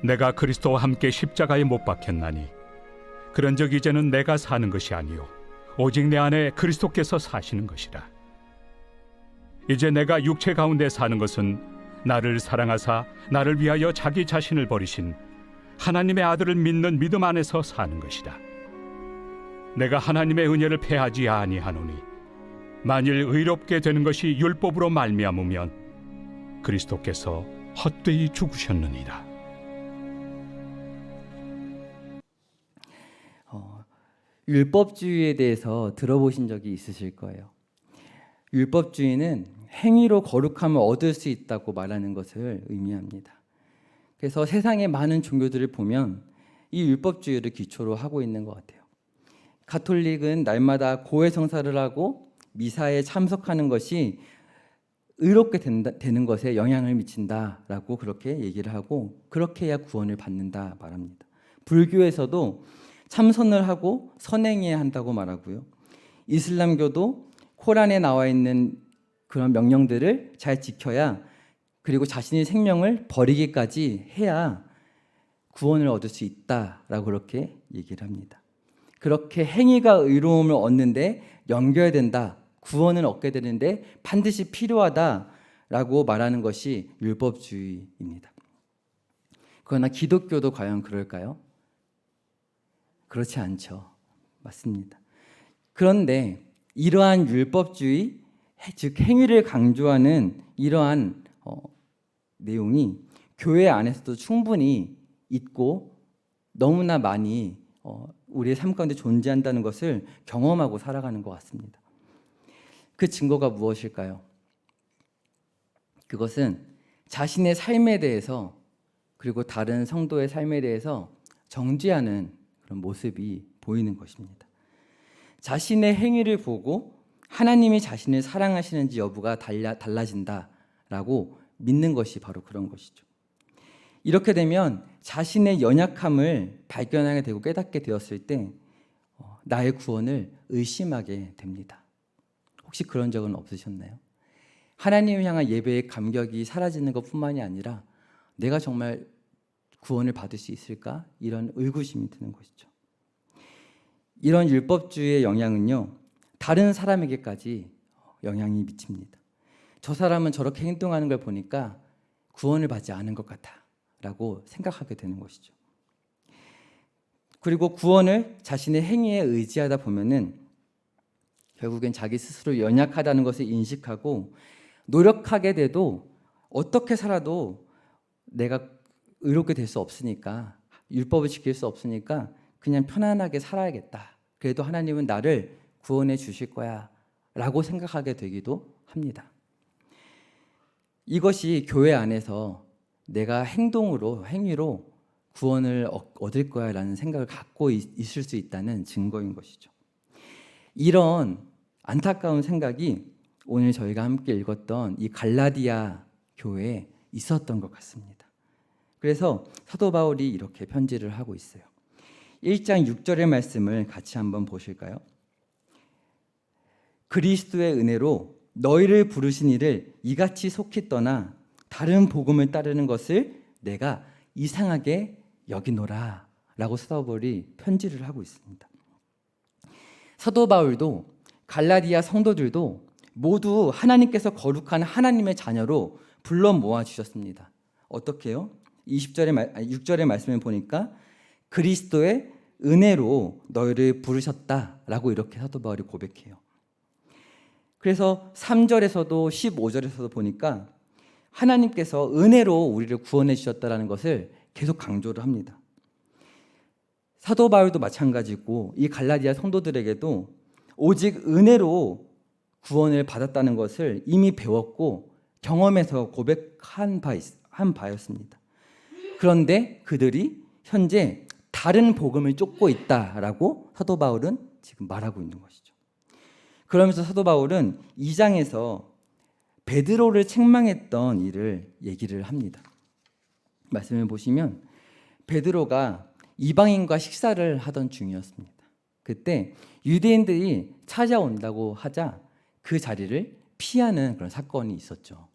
내가 그리스도와 함께 십자가에 못 박혔나니 그런즉 이제는 내가 사는 것이 아니요 오직 내 안에 그리스도께서 사시는 것이라. 이제 내가 육체 가운데 사는 것은 나를 사랑하사 나를 위하여 자기 자신을 버리신 하나님의 아들을 믿는 믿음 안에서 사는 것이다. 내가 하나님의 은혜를 패하지 아니하노니 만일 의롭게 되는 것이 율법으로 말미암으면 그리스도께서 헛되이 죽으셨느니라. 율법주의에 대해서 들어보신 적이 있으실 거예요. 율법주의는 행위로 거룩함을 얻을 수 있다고 말하는 것을 의미합니다. 그래서 세상의 많은 종교들을 보면 이 율법주의를 기초로 하고 있는 것 같아요. 가톨릭은 날마다 고해성사를 하고 미사에 참석하는 것이 의롭게 되는 것에 영향을 미친다라고 그렇게 얘기를 하고 그렇게 해야 구원을 받는다 말합니다. 불교에서도 참선을 하고 선행해야 한다고 말하고요. 이슬람교도 코란에 나와 있는 그런 명령들을 잘 지켜야 그리고 자신의 생명을 버리기까지 해야 구원을 얻을 수 있다라고 그렇게 얘기를 합니다. 그렇게 행위가 의로움을 얻는데 연결된다, 구원을 얻게 되는데 반드시 필요하다라고 말하는 것이 율법주의입니다. 그러나 기독교도 과연 그럴까요? 그렇지 않죠. 맞습니다. 그런데 이러한 율법주의, 즉 행위를 강조하는 이러한 내용이 교회 안에서도 충분히 있고 너무나 많이 우리의 삶 가운데 존재한다는 것을 경험하고 살아가는 것 같습니다. 그 증거가 무엇일까요? 그것은 자신의 삶에 대해서 그리고 다른 성도의 삶에 대해서 정죄하는 그런 모습이 보이는 것입니다. 자신의 행위를 보고 하나님이 자신을 사랑하시는지 여부가 달라진다라고 믿는 것이 바로 그런 것이죠. 이렇게 되면 자신의 연약함을 발견하게 되고 깨닫게 되었을 때 나의 구원을 의심하게 됩니다. 혹시 그런 적은 없으셨나요? 하나님을 향한 예배의 감격이 사라지는 것뿐만이 아니라 내가 정말 구원을 받을 수 있을까? 이런 의구심이 드는 것이죠. 이런 율법주의의 영향은요, 다른 사람에게까지 영향이 미칩니다. 저 사람은 저렇게 행동하는 걸 보니까 구원을 받지 않은 것 같아 라고 생각하게 되는 것이죠. 그리고 구원을 자신의 행위에 의지하다 보면은 결국엔 자기 스스로 연약하다는 것을 인식하고 노력하게 돼도 어떻게 살아도 내가 의롭게 될 수 없으니까, 율법을 지킬 수 없으니까 그냥 편안하게 살아야겠다. 그래도 하나님은 나를 구원해 주실 거야 라고 생각하게 되기도 합니다. 이것이 교회 안에서 내가 행위로 구원을 얻을 거야 라는 생각을 갖고 있을 수 있다는 증거인 것이죠. 이런 안타까운 생각이 오늘 저희가 함께 읽었던 이 갈라디아 교회에 있었던 것 같습니다. 그래서 사도 바울이 이렇게 편지를 하고 있어요. 1장 6절의 말씀을 같이 한번 보실까요? 그리스도의 은혜로 너희를 부르신 이를 이같이 속히 떠나 다른 복음을 따르는 것을 내가 이상하게 여기노라 라고 사도 바울이 편지를 하고 있습니다. 사도 바울도 갈라디아 성도들도 모두 하나님께서 거룩한 하나님의 자녀로 불러 모아주셨습니다. 어떻게요? 6절의 말씀을 보니까 그리스도의 은혜로 너희를 부르셨다라고 이렇게 사도 바울이 고백해요. 그래서 3절에서도 15절에서도 보니까 하나님께서 은혜로 우리를 구원해 주셨다는 것을 계속 강조를 합니다. 사도 바울도 마찬가지고 이 갈라디아 성도들에게도 오직 은혜로 구원을 받았다는 것을 이미 배웠고 경험해서 고백한 바였습니다. 그런데 그들이 현재 다른 복음을 쫓고 있다라고 사도 바울은 지금 말하고 있는 것이죠. 그러면서 사도 바울은 2장에서 베드로를 책망했던 일을 얘기를 합니다. 말씀을 보시면 베드로가 이방인과 식사를 하던 중이었습니다. 그때 유대인들이 찾아온다고 하자 그 자리를 피하는 그런 사건이 있었죠.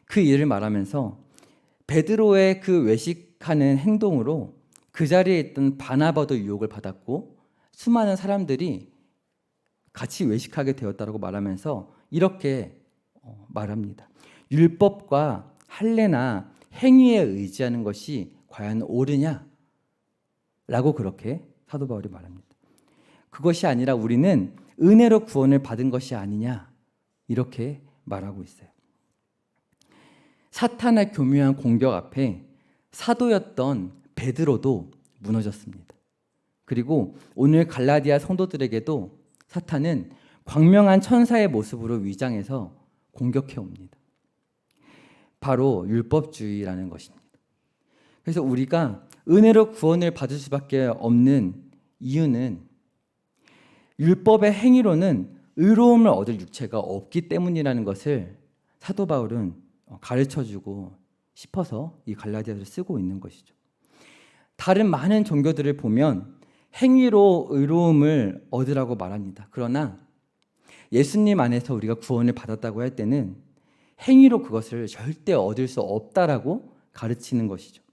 그 일을 말하면서 베드로의 그 외식 외식하는 행동으로 그 자리에 있던 바나바도 유혹을 받았고 수많은 사람들이 같이 외식하게 되었다고 말하면서 이렇게 말합니다. 율법과 할례나 행위에 의지하는 것이 과연 옳으냐? 라고 그렇게 사도 바울이 말합니다. 그것이 아니라 우리는 은혜로 구원을 받은 것이 아니냐? 이렇게 말하고 있어요. 사탄의 교묘한 공격 앞에 사도였던 베드로도 무너졌습니다. 그리고 오늘 갈라디아 성도들에게도 사탄은 광명한 천사의 모습으로 위장해서 공격해 옵니다. 바로 율법주의라는 것입니다. 그래서 우리가 은혜로 구원을 받을 수밖에 없는 이유는 율법의 행위로는 의로움을 얻을 육체가 없기 때문이라는 것을 사도 바울은 가르쳐주고 싶어서 이 갈라디아서를 쓰고 있는 것이죠. 다른 많은 종교들을 보면 행위로 의로움을 얻으라고 말합니다. 그러나 예수님 안에서 우리가 구원을 받았다고 할 때는 행위로 그것을 절대 얻을 수 없다라고 가르치는 것이죠.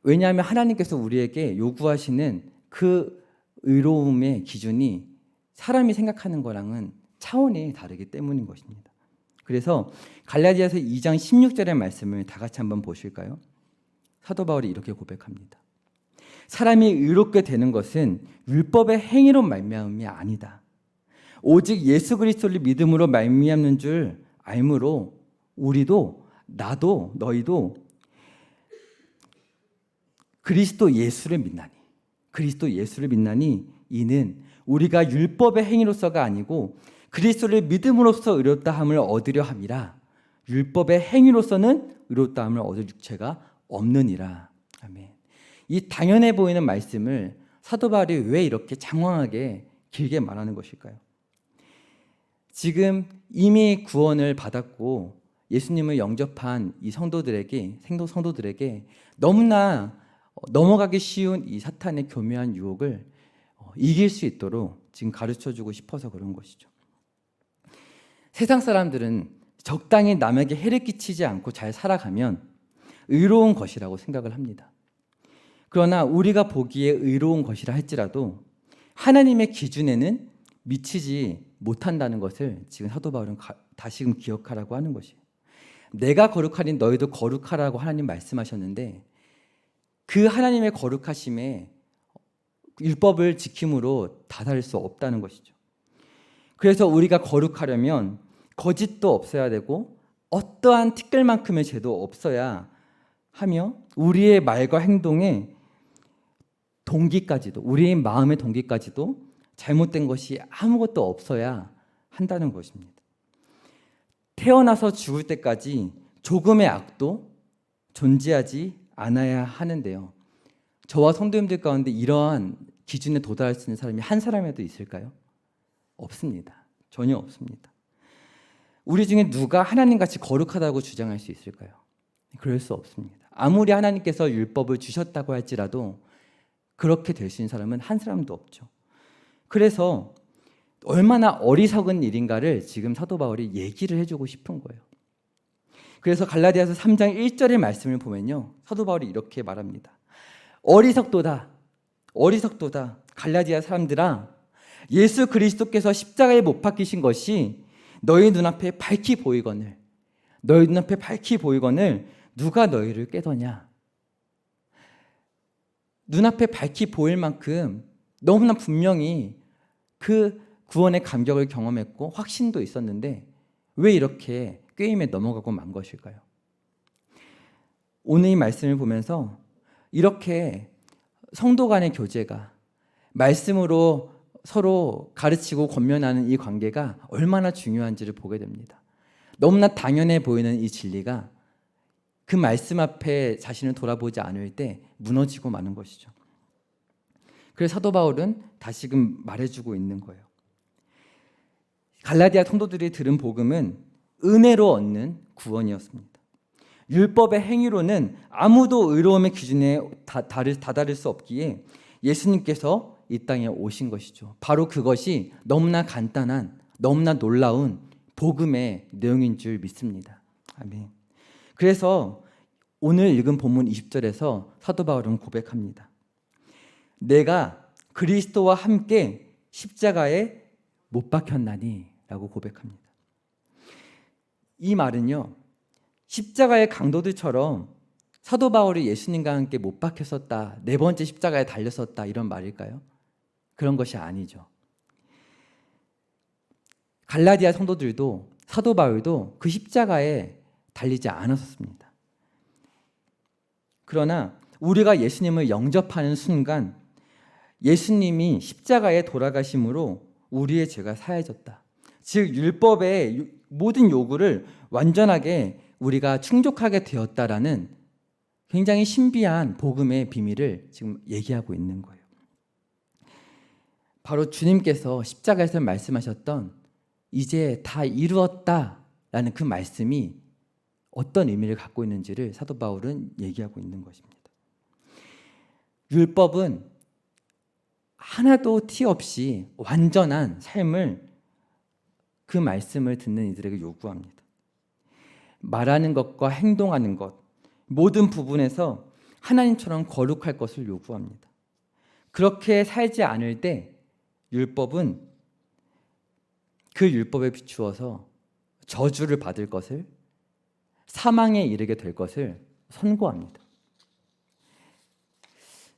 왜냐하면 하나님께서 우리에게 요구하시는 그 의로움의 기준이 사람이 생각하는 거랑은 차원이 다르기 때문인 것입니다. 그래서 갈라디아서 2장 16절의 말씀을 다 같이 한번 보실까요? 사도 바울이 이렇게 고백합니다. 사람이 의롭게 되는 것은 율법의 행위로 말미암음이 아니다. 오직 예수 그리스도를 믿음으로 말미암는 줄 알므로 우리도 나도 너희도 그리스도 예수를 믿나니 이는 우리가 율법의 행위로서가 아니고 그리스도를 믿음으로써 의롭다함을 얻으려 함이라. 율법의 행위로서는 의롭다함을 얻을 육체가 없느니라. 아멘. 이 당연해 보이는 말씀을 사도 바울이 왜 이렇게 장황하게 길게 말하는 것일까요? 지금 이미 구원을 받았고 예수님을 영접한 이 성도들에게 너무나 넘어가기 쉬운 이 사탄의 교묘한 유혹을 이길 수 있도록 지금 가르쳐주고 싶어서 그런 것이죠. 세상 사람들은 적당히 남에게 해를 끼치지 않고 잘 살아가면 의로운 것이라고 생각을 합니다. 그러나 우리가 보기에 의로운 것이라 할지라도 하나님의 기준에는 미치지 못한다는 것을 지금 사도 바울은 다시금 기억하라고 하는 것이에요. 내가 거룩하니 너희도 거룩하라고 하나님 말씀하셨는데 그 하나님의 거룩하심에 율법을 지킴으로 다다를 수 없다는 것이죠. 그래서 우리가 거룩하려면 거짓도 없어야 되고 어떠한 티끌만큼의 죄도 없어야 하며 우리의 말과 행동에 동기까지도 우리의 마음의 동기까지도 잘못된 것이 아무것도 없어야 한다는 것입니다. 태어나서 죽을 때까지 조금의 악도 존재하지 않아야 하는데요. 저와 성도님들 가운데 이러한 기준에 도달할 수 있는 사람이 한 사람이라도 있을까요? 없습니다. 전혀 없습니다. 우리 중에 누가 하나님같이 거룩하다고 주장할 수 있을까요? 그럴 수 없습니다. 아무리 하나님께서 율법을 주셨다고 할지라도 그렇게 될 수 있는 사람은 한 사람도 없죠. 그래서 얼마나 어리석은 일인가를 지금 사도 바울이 얘기를 해주고 싶은 거예요. 그래서 갈라디아서 3장 1절의 말씀을 보면요, 사도 바울이 이렇게 말합니다. 어리석도다 갈라디아 사람들아, 예수 그리스도께서 십자가에 못 박히신 것이 너희 눈앞에 밝히 보이거늘 누가 너희를 깨더냐. 눈앞에 밝히 보일 만큼 너무나 분명히 그 구원의 감격을 경험했고 확신도 있었는데 왜 이렇게 꾀임에 넘어가고 만 것일까요? 오늘 이 말씀을 보면서 이렇게 성도 간의 교제가 말씀으로 서로 가르치고 권면하는 이 관계가 얼마나 중요한지를 보게 됩니다. 너무나 당연해 보이는 이 진리가 그 말씀 앞에 자신을 돌아보지 않을 때 무너지고 마는 것이죠. 그래서 사도 바울은 다시금 말해주고 있는 거예요. 갈라디아 성도들이 들은 복음은 은혜로 얻는 구원이었습니다. 율법의 행위로는 아무도 의로움의 기준에 다다를 수 없기에 예수님께서 이 땅에 오신 것이죠. 바로 그것이 너무나 간단한, 너무나 놀라운 복음의 내용인 줄 믿습니다. 아멘. 그래서 오늘 읽은 본문 20절에서 사도 바울은 고백합니다. 내가 그리스도와 함께 십자가에 못 박혔나니 라고 고백합니다. 이 말은요, 십자가의 강도들처럼 사도 바울이 예수님과 함께 못 박혔었다, 네 번째 십자가에 달렸었다 이런 말일까요? 그런 것이 아니죠. 갈라디아 성도들도 사도 바울도 그 십자가에 달리지 않았었습니다. 그러나 우리가 예수님을 영접하는 순간 예수님이 십자가에 돌아가심으로 우리의 죄가 사해졌다. 즉 율법의 모든 요구를 완전하게 우리가 충족하게 되었다라는 굉장히 신비한 복음의 비밀을 지금 얘기하고 있는 거예요. 바로 주님께서 십자가에서 말씀하셨던 이제 다 이루었다라는 그 말씀이 어떤 의미를 갖고 있는지를 사도 바울은 얘기하고 있는 것입니다. 율법은 하나도 티 없이 완전한 삶을 그 말씀을 듣는 이들에게 요구합니다. 말하는 것과 행동하는 것 모든 부분에서 하나님처럼 거룩할 것을 요구합니다. 그렇게 살지 않을 때 율법은 그 율법에 비추어서 저주를 받을 것을, 사망에 이르게 될 것을 선고합니다.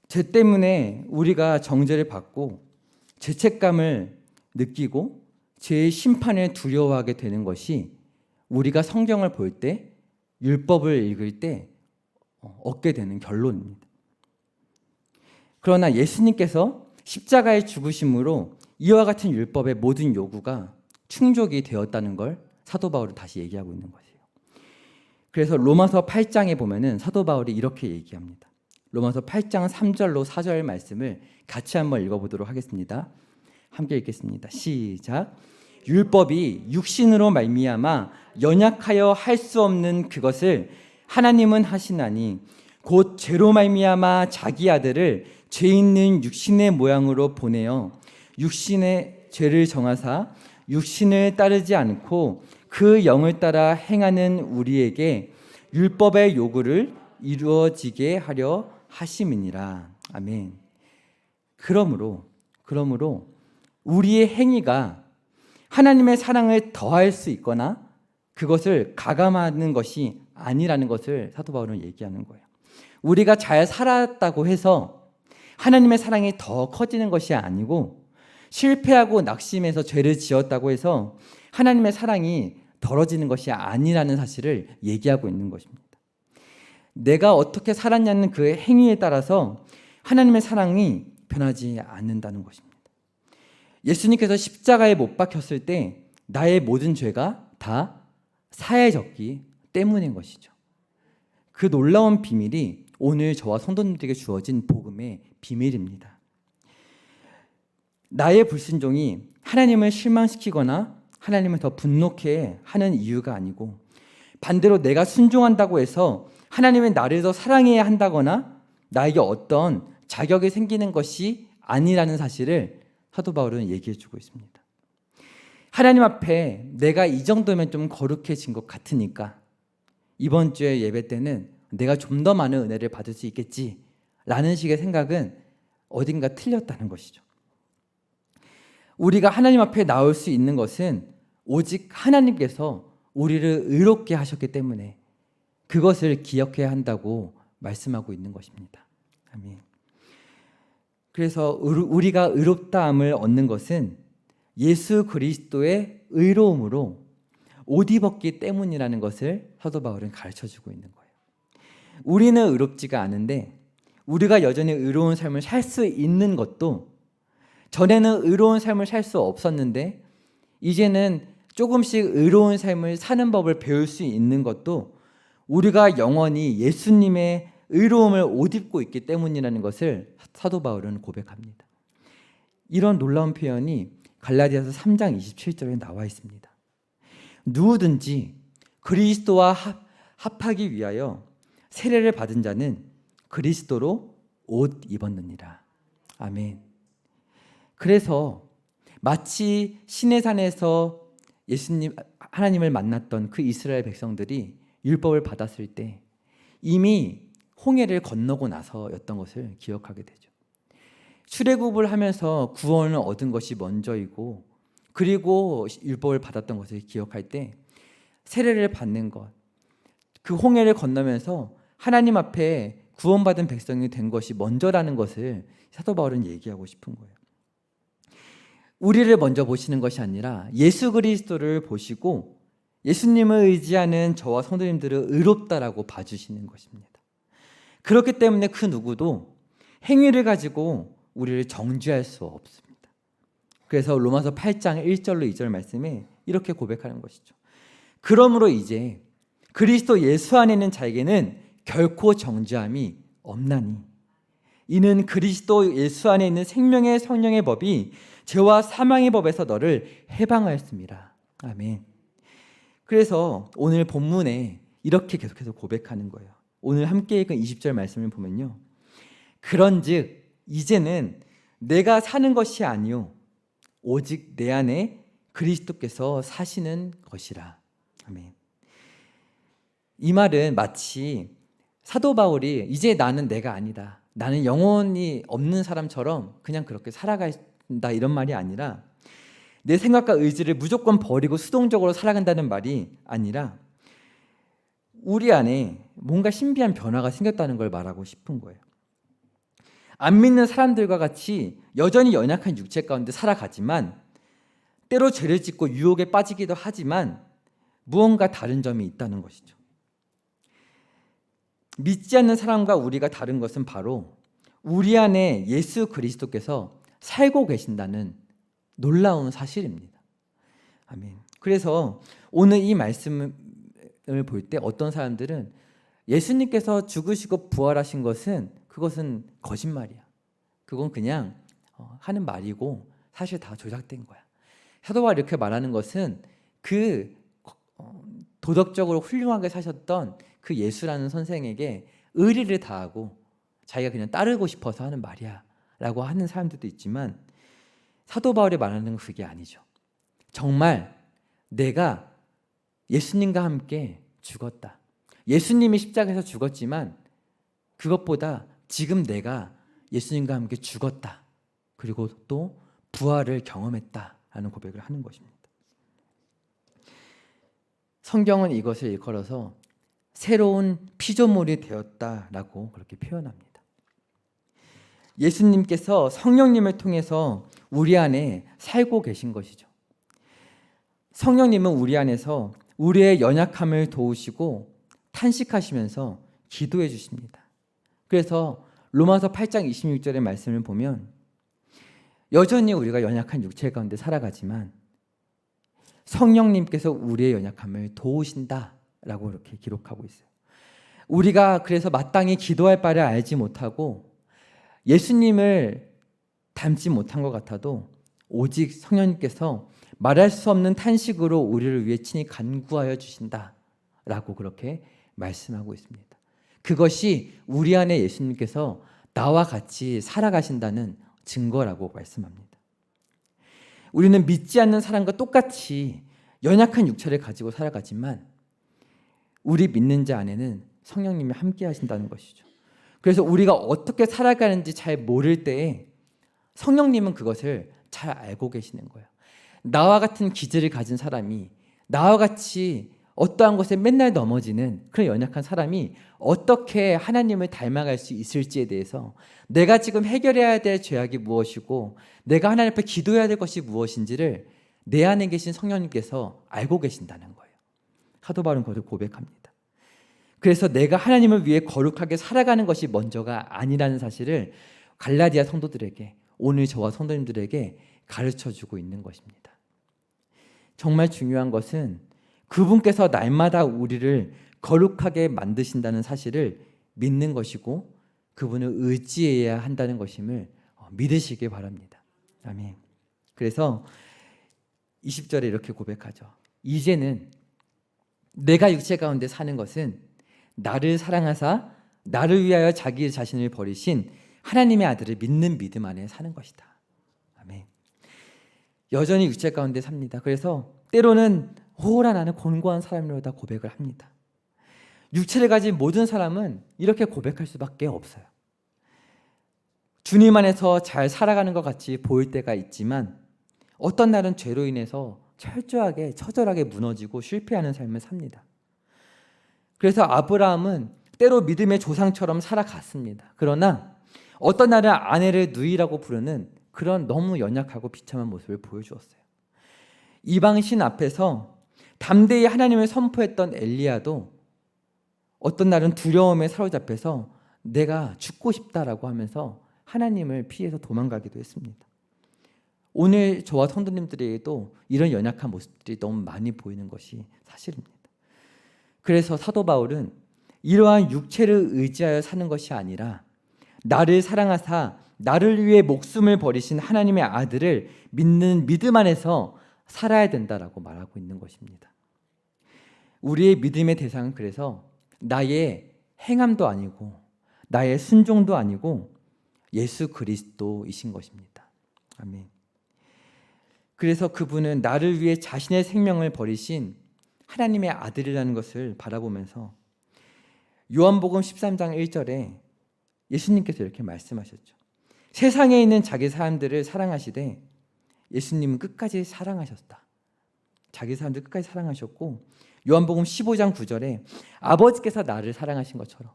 죄 때문에 우리가 정죄를 받고 죄책감을 느끼고 죄의 심판을 두려워하게 되는 것이 우리가 성경을 볼 때, 율법을 읽을 때 얻게 되는 결론입니다. 그러나 예수님께서 십자가의 죽으심으로 이와 같은 율법의 모든 요구가 충족이 되었다는 걸 사도 바울은 다시 얘기하고 있는 것이에요. 그래서 로마서 8장에 보면은 사도 바울이 이렇게 얘기합니다. 로마서 8장 3절로 4절 말씀을 같이 한번 읽어보도록 하겠습니다. 함께 읽겠습니다. 시작. 율법이 육신으로 말미암아 연약하여 할 수 없는 그것을 하나님은 하시나니 곧 죄로 말미암아 자기 아들을 죄 있는 육신의 모양으로 보내어 육신의 죄를 정하사 육신을 따르지 않고 그 영을 따라 행하는 우리에게 율법의 요구를 이루어지게 하려 하심이니라. 아멘. 그러므로 우리의 행위가 하나님의 사랑을 더할 수 있거나 그것을 가감하는 것이 아니라는 것을 사도 바울은 얘기하는 거예요. 우리가 잘 살았다고 해서 하나님의 사랑이 더 커지는 것이 아니고 실패하고 낙심해서 죄를 지었다고 해서 하나님의 사랑이 덜어지는 것이 아니라는 사실을 얘기하고 있는 것입니다. 내가 어떻게 살았냐는 그 행위에 따라서 하나님의 사랑이 변하지 않는다는 것입니다. 예수님께서 십자가에 못 박혔을 때 나의 모든 죄가 다 사해졌기 때문인 것이죠. 그 놀라운 비밀이 오늘 저와 성도님들에게 주어진 복음의 비밀입니다. 나의 불순종이 하나님을 실망시키거나 하나님을 더 분노케 하는 이유가 아니고 반대로 내가 순종한다고 해서 하나님은 나를 더 사랑해야 한다거나 나에게 어떤 자격이 생기는 것이 아니라는 사실을 사도 바울은 얘기해 주고 있습니다. 하나님 앞에 내가 이 정도면 좀 거룩해진 것 같으니까 이번 주에 예배 때는 내가 좀 더 많은 은혜를 받을 수 있겠지라는 식의 생각은 어딘가 틀렸다는 것이죠. 우리가 하나님 앞에 나올 수 있는 것은 오직 하나님께서 우리를 의롭게 하셨기 때문에 그것을 기억해야 한다고 말씀하고 있는 것입니다. 아멘. 그래서 우리가 의롭다함을 얻는 것은 예수 그리스도의 의로움으로 옷 입었기 때문이라는 것을 사도 바울은 가르쳐주고 있는 거예요. 우리는 의롭지가 않은데 우리가 여전히 의로운 삶을 살 수 있는 것도 전에는 의로운 삶을 살 수 없었는데 이제는 조금씩 의로운 삶을 사는 법을 배울 수 있는 것도 우리가 영원히 예수님의 의로움을 옷 입고 있기 때문이라는 것을 사도 바울은 고백합니다. 이런 놀라운 표현이 갈라디아서 3장 27절에 나와 있습니다. 누구든지 그리스도와 합하기 위하여 세례를 받은 자는 그리스도로 옷 입었느니라. 아멘. 그래서 마치 시내산에서 예수님 하나님을 만났던 그 이스라엘 백성들이 율법을 받았을 때 이미 홍해를 건너고 나서였던 것을 기억하게 되죠. 출애굽을 하면서 구원을 얻은 것이 먼저이고 그리고 율법을 받았던 것을 기억할 때 세례를 받는 것, 그 홍해를 건너면서 하나님 앞에 구원받은 백성이 된 것이 먼저라는 것을 사도 바울은 얘기하고 싶은 거예요. 우리를 먼저 보시는 것이 아니라 예수 그리스도를 보시고 예수님을 의지하는 저와 성도님들을 의롭다라고 봐주시는 것입니다. 그렇기 때문에 그 누구도 행위를 가지고 우리를 정죄할 수 없습니다. 그래서 로마서 8장 1절로 2절 말씀에 이렇게 고백하는 것이죠. 그러므로 이제 그리스도 예수 안에 있는 자에게는 결코 정죄함이 없나니 이는 그리스도 예수 안에 있는 생명의 성령의 법이 죄와 사망의 법에서 너를 해방하였습니다. 아멘. 그래서 오늘 본문에 이렇게 계속해서 고백하는 거예요. 오늘 함께 읽은 20절 말씀을 보면요. 그런즉 이제는 내가 사는 것이 아니요 오직 내 안에 그리스도께서 사시는 것이라. 아멘. 이 말은 마치 사도 바울이 이제 나는 내가 아니다. 나는 영혼이 없는 사람처럼 그냥 그렇게 살아간다 이런 말이 아니라 내 생각과 의지를 무조건 버리고 수동적으로 살아간다는 말이 아니라 우리 안에 뭔가 신비한 변화가 생겼다는 걸 말하고 싶은 거예요. 안 믿는 사람들과 같이 여전히 연약한 육체 가운데 살아가지만 때로 죄를 짓고 유혹에 빠지기도 하지만 무언가 다른 점이 있다는 것이죠. 믿지 않는 사람과 우리가 다른 것은 바로 우리 안에 예수 그리스도께서 살고 계신다는 놀라운 사실입니다. 아멘. 그래서 오늘 이 말씀을 볼 때 어떤 사람들은 예수님께서 죽으시고 부활하신 것은 그것은 거짓말이야. 그건 그냥 하는 말이고 사실 다 조작된 거야. 사도 바울이 이렇게 말하는 것은 그 도덕적으로 훌륭하게 사셨던 그 예수라는 선생에게 의리를 다하고 자기가 그냥 따르고 싶어서 하는 말이야 라고 하는 사람들도 있지만 사도 바울이 말하는 건 그게 아니죠. 정말 내가 예수님과 함께 죽었다. 예수님이 십자가에서 죽었지만 그것보다 지금 내가 예수님과 함께 죽었다. 그리고 또 부활을 경험했다라는 고백을 하는 것입니다. 성경은 이것을 일컬어서 새로운 피조물이 되었다라고 그렇게 표현합니다. 예수님께서 성령님을 통해서 우리 안에 살고 계신 것이죠. 성령님은 우리 안에서 우리의 연약함을 도우시고 탄식하시면서 기도해 주십니다. 그래서 로마서 8장 26절의 말씀을 보면 여전히 우리가 연약한 육체 가운데 살아가지만 성령님께서 우리의 연약함을 도우신다라고 이렇게 기록하고 있어요. 우리가 그래서 마땅히 기도할 바를 알지 못하고 예수님을 닮지 못한 것 같아도 오직 성령님께서 말할 수 없는 탄식으로 우리를 위해 친히 간구하여 주신다라고 그렇게 말씀하고 있습니다. 그것이 우리 안에 예수님께서 나와 같이 살아가신다는 증거라고 말씀합니다. 우리는 믿지 않는 사람과 똑같이 연약한 육체를 가지고 살아가지만 우리 믿는 자 안에는 성령님이 함께 하신다는 것이죠. 그래서 우리가 어떻게 살아가는지 잘 모를 때에 성령님은 그것을 잘 알고 계시는 거예요. 나와 같은 기질을 가진 사람이 나와 같이 어떠한 것에 맨날 넘어지는 그런 연약한 사람이 어떻게 하나님을 닮아갈 수 있을지에 대해서 내가 지금 해결해야 될 죄악이 무엇이고 내가 하나님 앞에 기도해야 될 것이 무엇인지를 내 안에 계신 성령님께서 알고 계신다는 거예요. 사도 바울은 그것을 고백합니다. 그래서 내가 하나님을 위해 거룩하게 살아가는 것이 먼저가 아니라는 사실을 갈라디아 성도들에게 오늘 저와 성도님들에게 가르쳐주고 있는 것입니다. 정말 중요한 것은 그분께서 날마다 우리를 거룩하게 만드신다는 사실을 믿는 것이고 그분을 의지해야 한다는 것임을 믿으시길 바랍니다. 아멘. 그래서 20절에 이렇게 고백하죠. 이제는 내가 육체 가운데 사는 것은 나를 사랑하사 나를 위하여 자기 자신을 버리신 하나님의 아들을 믿는 믿음 안에 사는 것이다. 아멘. 여전히 육체 가운데 삽니다. 그래서 때로는 오라 나는 곤고한 사람이로다 고백을 합니다. 육체를 가진 모든 사람은 이렇게 고백할 수밖에 없어요. 주님 안에서 잘 살아가는 것 같이 보일 때가 있지만 어떤 날은 죄로 인해서 철저하게 처절하게 무너지고 실패하는 삶을 삽니다. 그래서 아브라함은 때로 믿음의 조상처럼 살아갔습니다. 그러나 어떤 날은 아내를 누이라고 부르는 그런 너무 연약하고 비참한 모습을 보여주었어요. 이방신 앞에서 담대히 하나님을 선포했던 엘리야도 어떤 날은 두려움에 사로잡혀서 내가 죽고 싶다라고 하면서 하나님을 피해서 도망가기도 했습니다. 오늘 저와 성도님들에게도 이런 연약한 모습들이 너무 많이 보이는 것이 사실입니다. 그래서 사도 바울은 이러한 육체를 의지하여 사는 것이 아니라 나를 사랑하사 나를 위해 목숨을 버리신 하나님의 아들을 믿는 믿음 안에서 살아야 된다라고 말하고 있는 것입니다. 우리의 믿음의 대상은 그래서 나의 행함도 아니고 나의 순종도 아니고 예수 그리스도이신 것입니다. 아멘. 그래서 그분은 나를 위해 자신의 생명을 버리신 하나님의 아들이라는 것을 바라보면서 요한복음 13장 1절에 예수님께서 이렇게 말씀하셨죠. 세상에 있는 자기 사람들을 사랑하시되 예수님은 끝까지 사랑하셨다. 자기 사람들 끝까지 사랑하셨고 요한복음 15장 9절에 아버지께서 나를 사랑하신 것처럼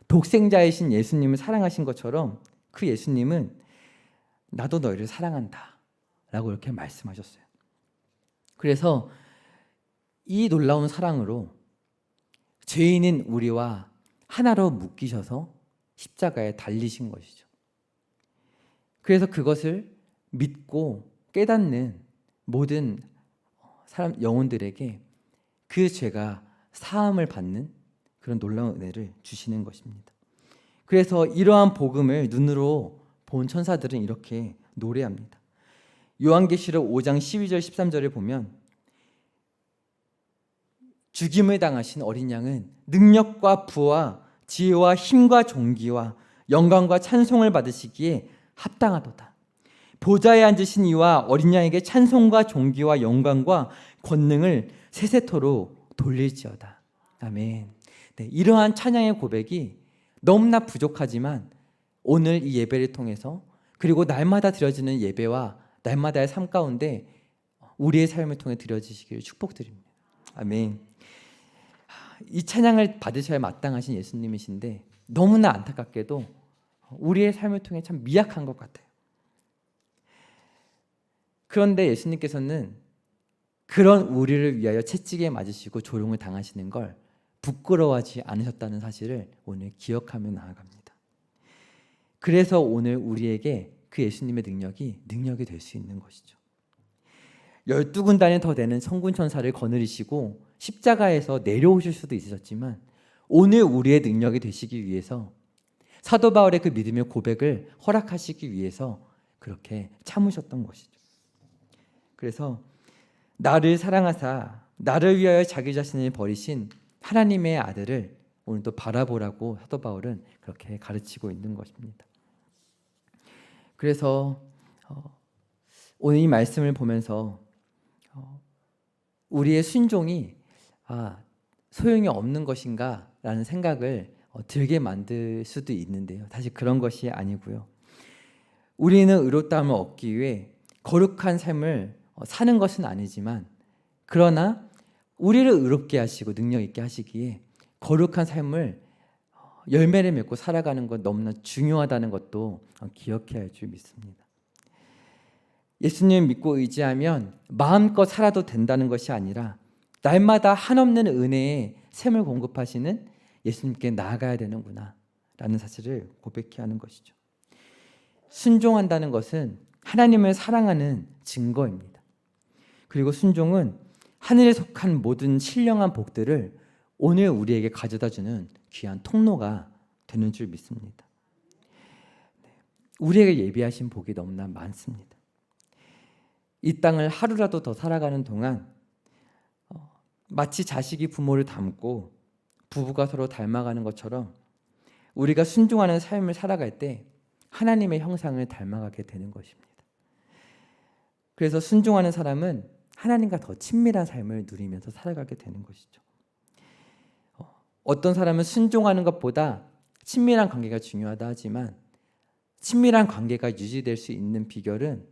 독생자이신 예수님을 사랑하신 것처럼 그 예수님은 나도 너희를 사랑한다 라고 이렇게 말씀하셨어요. 그래서 이 놀라운 사랑으로 죄인인 우리와 하나로 묶이셔서 십자가에 달리신 것이죠. 그래서 그것을 믿고 깨닫는 모든 사람 영혼들에게 그 죄가 사함을 받는 그런 놀라운 은혜를 주시는 것입니다. 그래서 이러한 복음을 눈으로 본 천사들은 이렇게 노래합니다. 요한계시록 5장 12절 13절을 보면 죽임을 당하신 어린 양은 능력과 부와 지혜와 힘과 존귀와 영광과 찬송을 받으시기에 합당하도다. 보좌에 앉으신 이와 어린 양에게 찬송과 존귀와 영광과 권능을 세세토로 돌릴지어다. 아멘. 네, 이러한 찬양의 고백이 너무나 부족하지만 오늘 이 예배를 통해서 그리고 날마다 드려지는 예배와 날마다의 삶 가운데 우리의 삶을 통해 드려지시기를 축복드립니다. 아멘. 이 찬양을 받으셔야 마땅하신 예수님이신데 너무나 안타깝게도 우리의 삶을 통해 참 미약한 것 같아요. 그런데 예수님께서는 그런 우리를 위하여 채찍에 맞으시고 조롱을 당하시는 걸 부끄러워하지 않으셨다는 사실을 오늘 기억하며 나아갑니다. 그래서 오늘 우리에게 그 예수님의 능력이 될 수 있는 것이죠. 12군단에 더 되는 천군 천사를 거느리시고 십자가에서 내려오실 수도 있으셨지만 오늘 우리의 능력이 되시기 위해서 사도 바울의 그 믿음의 고백을 허락하시기 위해서 그렇게 참으셨던 것이죠. 그래서 나를 사랑하사 나를 위하여 자기 자신을 버리신 하나님의 아들을 오늘 또 바라보라고 사도 바울은 그렇게 가르치고 있는 것입니다. 그래서 오늘 이 말씀을 보면서 우리의 순종이 소용이 없는 것인가 라는 생각을 들게 만들 수도 있는데요. 사실 그런 것이 아니고요. 우리는 의롭다함을 얻기 위해 거룩한 삶을 사는 것은 아니지만 그러나 우리를 의롭게 하시고 능력 있게 하시기에 거룩한 삶을 열매를 맺고 살아가는 것 너무나 중요하다는 것도 기억해야 할 줄 믿습니다. 예수님 믿고 의지하면 마음껏 살아도 된다는 것이 아니라 날마다 한없는 은혜의 샘을 공급하시는 예수님께 나아가야 되는구나 라는 사실을 고백해야 하는 것이죠. 순종한다는 것은 하나님을 사랑하는 증거입니다. 그리고 순종은 하늘에 속한 모든 신령한 복들을 오늘 우리에게 가져다주는 귀한 통로가 되는 줄 믿습니다. 우리에게 예비하신 복이 너무나 많습니다. 이 땅을 하루라도 더 살아가는 동안 마치 자식이 부모를 닮고 부부가 서로 닮아가는 것처럼 우리가 순종하는 삶을 살아갈 때 하나님의 형상을 닮아가게 되는 것입니다. 그래서 순종하는 사람은 하나님과 더 친밀한 삶을 누리면서 살아가게 되는 것이죠. 어떤 사람은 순종하는 것보다 친밀한 관계가 중요하다 하지만 친밀한 관계가 유지될 수 있는 비결은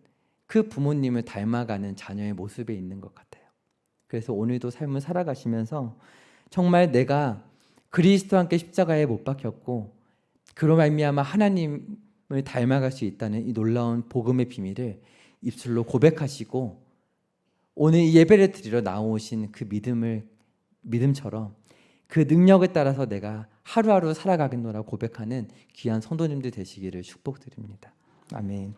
그 부모님을 닮아가는 자녀의 모습에 있는 것 같아요. 그래서 오늘도 삶을 살아가시면서 정말 내가 그리스도와 함께 십자가에 못 박혔고 그로 말미암아 하나님을 닮아갈 수 있다는 이 놀라운 복음의 비밀을 입술로 고백하시고 오늘 이 예배를 드리러 나오신 그 믿음처럼 그 능력에 따라서 내가 하루하루 살아가겠노라 고백하는 귀한 성도님들 되시기를 축복드립니다. 아멘.